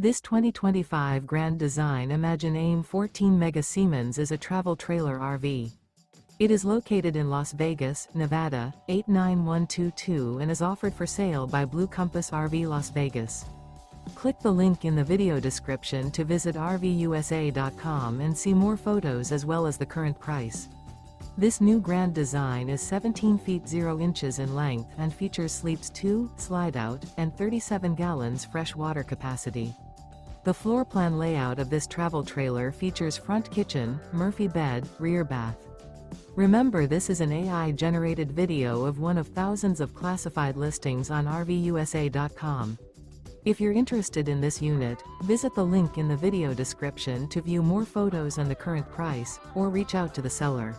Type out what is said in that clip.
This 2025 Grand Design Imagine AIM 14 Mega Siemens is a travel trailer RV. It is located in Las Vegas, Nevada, 89122 and is offered for sale by Blue Compass RV Las Vegas. Click the link in the video description to visit RVUSA.com and see more photos as well as the current price. This new Grand Design is 17 feet 0 inches in length and features sleeps 2, Slideout, and 37 gallons fresh water capacity. The floor plan layout of this travel trailer features front kitchen, Murphy bed, rear bath. Remember, this is an AI-generated video of one of thousands of classified listings on RVUSA.com. If you're interested in this unit, visit the link in the video description to view more photos and the current price, or reach out to the seller.